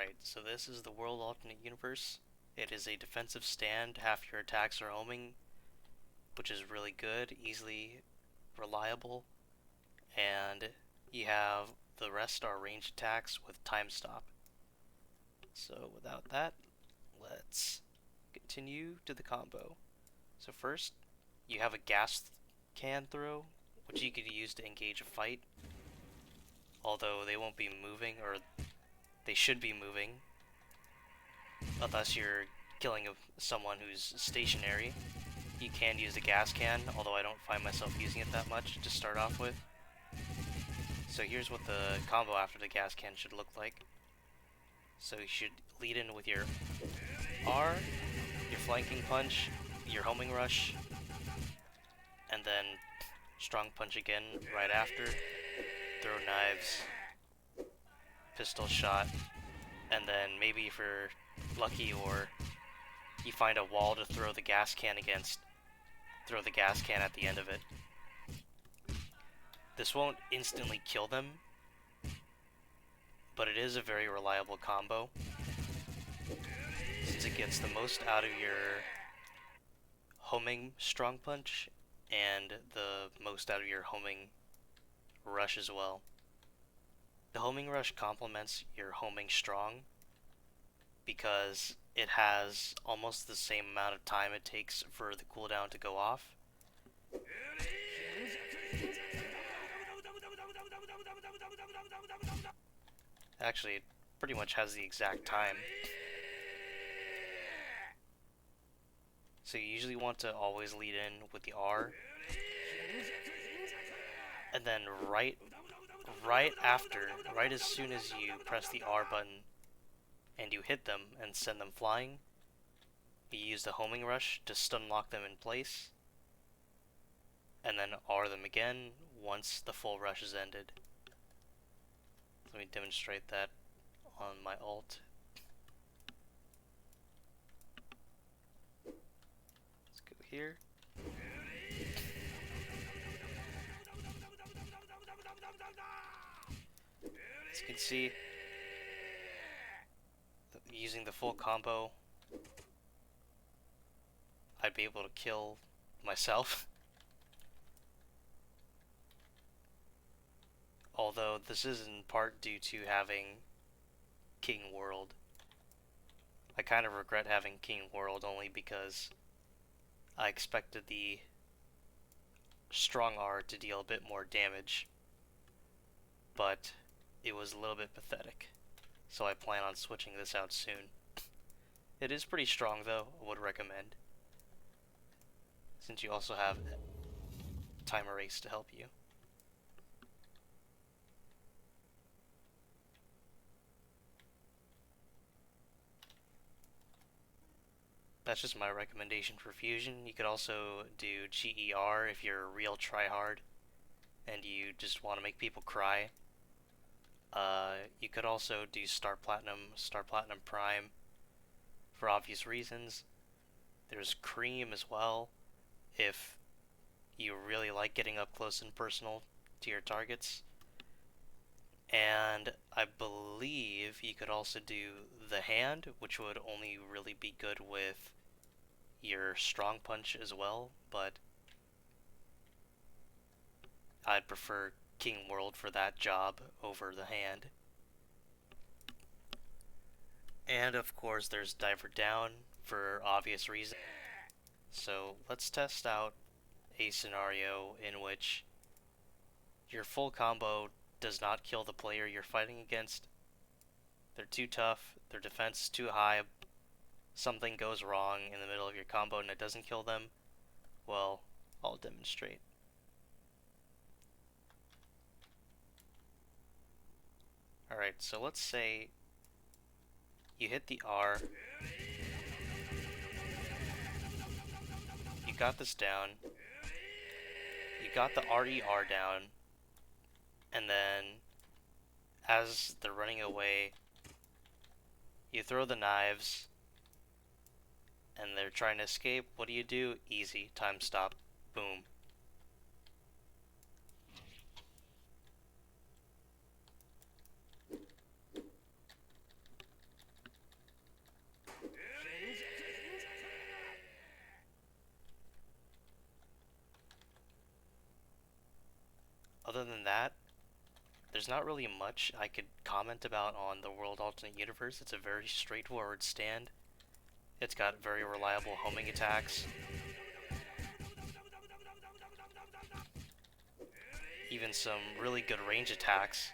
Alright, so this is the World Alternate Universe. It is a defensive stand, half your attacks are homing, which is really good, easily reliable, and you have the rest are ranged attacks with time stop. So without that, let's continue to the combo. So first, you have a gas can throw, which you could use to engage a fight, although they won't be moving, or they should be moving, unless you're killing someone who's stationary. You can use the gas can, although I don't find myself using it that much to start off with. So here's what the combo after the gas can should look like. So you should lead in with your R, your flanking punch, your homing rush, and then strong punch again right after, throw knives, pistol shot, and then maybe if you're lucky or you find a wall to throw the gas can against, throw the gas can at the end of it. This won't instantly kill them, but it is a very reliable combo, since it gets the most out of your homing strong punch and the most out of your homing rush as well. The homing rush complements your homing strong because it has almost the same amount of time it takes for the cooldown to go off. Actually, it pretty much has the exact time. So you usually want to always lead in with the R, and then right as soon as you press the R button and you hit them and send them flying, you use the homing rush to stun lock them in place, and then R them again once the full rush is ended. Let me demonstrate that on my ult. Let's go here. As you can see, using the full combo, I'd be able to kill myself. Although this is in part due to having King World. I kind of regret having King World only because I expected the strong R to deal a bit more damage, but it was a little bit pathetic, so I plan on switching this out soon. It is pretty strong though, I would recommend, since you also have time erase to help you. That's just my recommendation for Fusion. You could also do GER if you're a real tryhard and you just want to make people cry. You could also do Star Platinum Prime for obvious reasons. There's Cream as well if you really like getting up close and personal to your targets. And I believe you could also do the hand, which would only really be good with your strong punch as well, but I'd prefer King World for that job over the hand. And of course there's Diver Down for obvious reasons. So let's test out a scenario in which your full combo does not kill the player you're fighting against. They're too tough, their defense is too high, something goes wrong in the middle of your combo and it doesn't kill them. Well, I'll demonstrate. Alright, so let's say you hit the R, you got this down, you got the RER down, and then as they're running away, you throw the knives, and they're trying to escape. What do? Easy, time stop, boom. there's not really much I could comment about on the World Alternate Universe. It's a very straightforward stand. It's got very reliable homing attacks. Even some really good range attacks,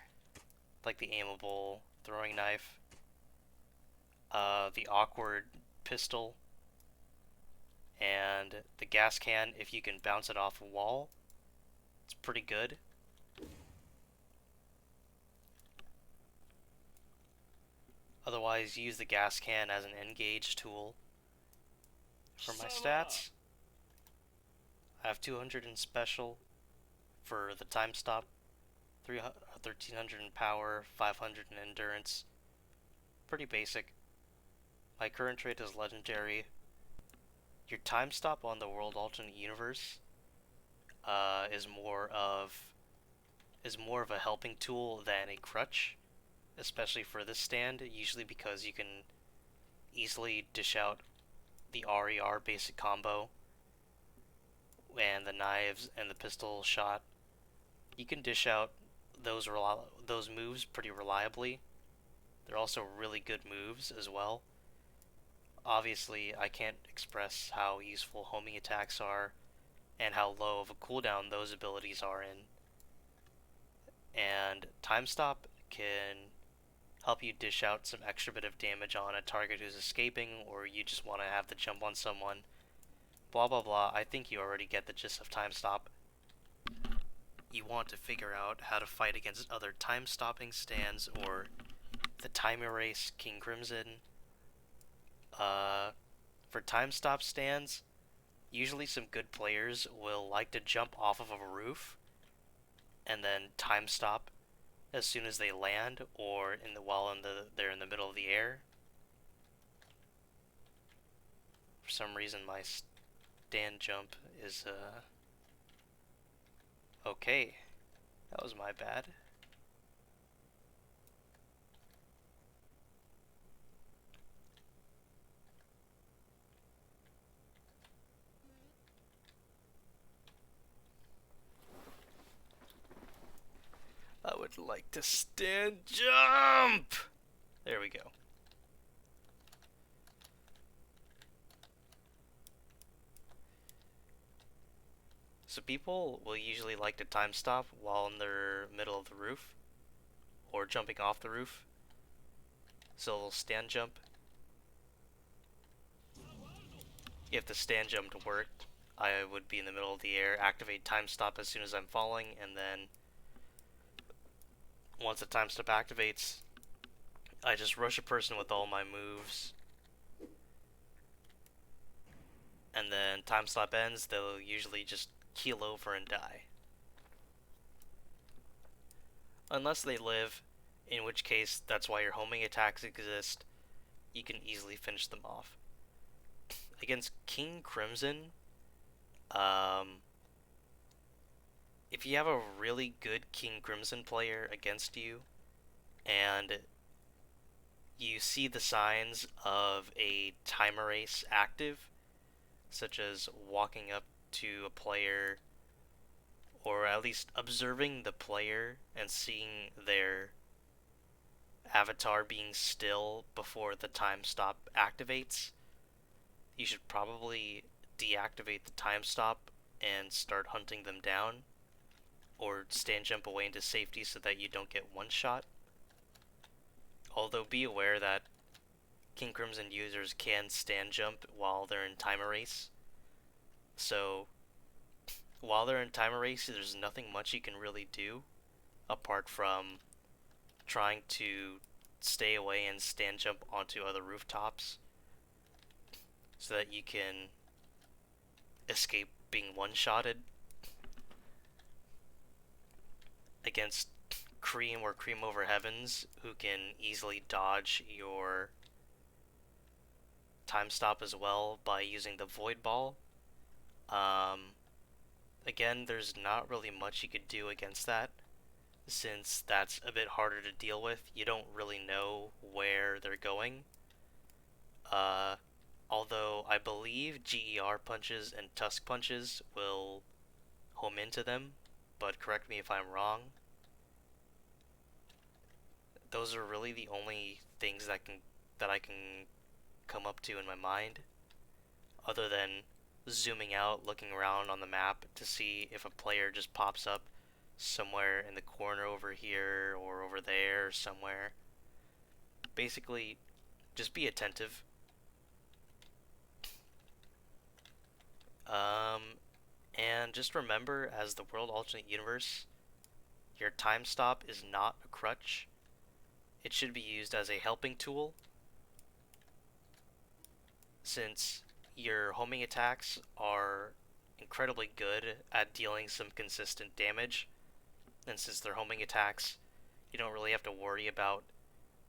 like the aimable throwing knife, the awkward pistol, and the gas can if you can bounce it off a wall. It's pretty good. Otherwise, use the gas can as an engage tool. For my stats, I have 200 in special for the time stop, 1300 in power, 500 in endurance. Pretty basic. My current trait is legendary. Your time stop on the World Alternate Universe is more of a helping tool than a crutch, especially for this stand. Usually because you can easily dish out the RER basic combo and the knives and the pistol shot. You can dish out those moves pretty reliably. They're also really good moves as well. Obviously, I can't express how useful homing attacks are and how low of a cooldown those abilities are in. And time stop can help you dish out some extra bit of damage on a target who's escaping, or you just want to have the jump on someone. Blah blah blah. I think you already get the gist of time stop. You want to figure out how to fight against other time stopping stands or the time erase King Crimson. For time stop stands, usually some good players will like to jump off of a roof and then time stop as soon as they land, or they're in the middle of the air. For some reason, my stand jump is okay. That was my bad. I would like to stand jump! There we go. So people will usually like to time stop while in their middle of the roof or jumping off the roof. So they'll stand jump. If the stand jump worked, I would be in the middle of the air, activate time stop as soon as I'm falling, and then once the time stop activates, I just rush a person with all my moves. And then time stop ends, they'll usually just keel over and die. Unless they live, in which case that's why your homing attacks exist. You can easily finish them off. Against King Crimson, if you have a really good King Crimson player against you, and you see the signs of a time erase active, such as walking up to a player, or at least observing the player and seeing their avatar being still before the time stop activates, you should probably deactivate the time stop and start hunting them down, or stand jump away into safety so that you don't get one shot. Although be aware that King Crimson users can stand jump while they're in time erase. So while they're in time erase, there's nothing much you can really do apart from trying to stay away and stand jump onto other rooftops so that you can escape being one-shotted. Against Cream or Cream Over Heavens, who can easily dodge your time stop as well by using the Void Ball. Again, there's not really much you could do against that, since that's a bit harder to deal with. You don't really know where they're going. Although I believe GER punches and Tusk punches will home into them, but correct me if I'm wrong. those are really the only things that I can come up to in my mind, other than zooming out, looking around on the map to see if a player just pops up somewhere in the corner over here or over there or somewhere. Basically, just be attentive. Um, and just remember, as the world alternate universe, your time stop is not a crutch. It should be used as a helping tool, since your homing attacks are incredibly good at dealing some consistent damage, and since they're homing attacks, you don't really have to worry about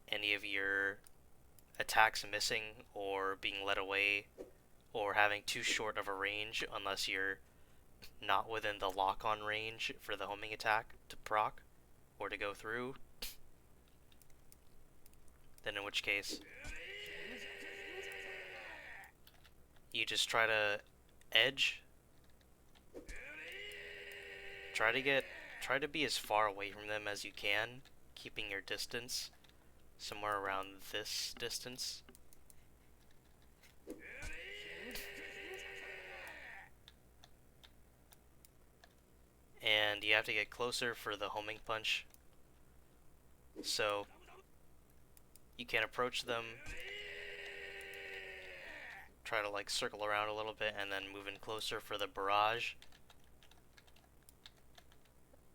any of your attacks missing or being led away or having too short of a range unless you're not within the lock-on range for the homing attack to proc or to go through. Then in which case you just try to edge, try to be as far away from them as you can, keeping your distance somewhere around this distance. And you have to get closer for the homing punch, so you can approach them, try to like circle around a little bit, and then move in closer for the barrage.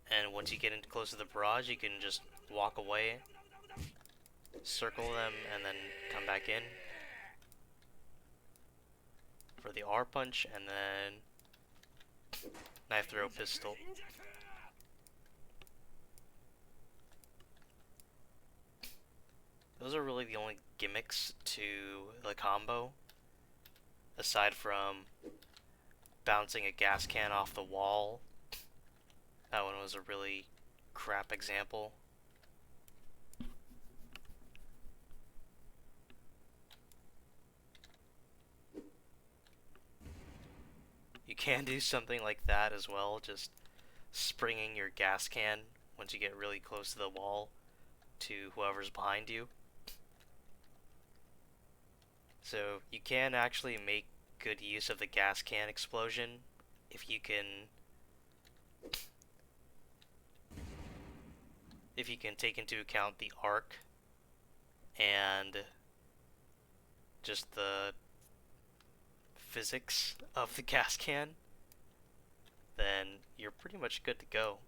And once you get in close to the barrage, you can just walk away, circle them, and then come back in for the R punch, and then knife throw pistol. Those are really the only gimmicks to the combo, aside from bouncing a gas can off the wall. That one was a really crap example. You can do something like that as well, just springing your gas can once you get really close to the wall to whoever's behind you. So you can actually make good use of the gas can explosion if you can take into account the arc and just the physics of the gas can, then you're pretty much good to go.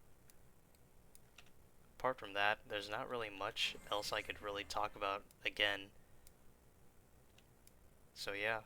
Apart from that, there's not really much else I could really talk about again. So yeah.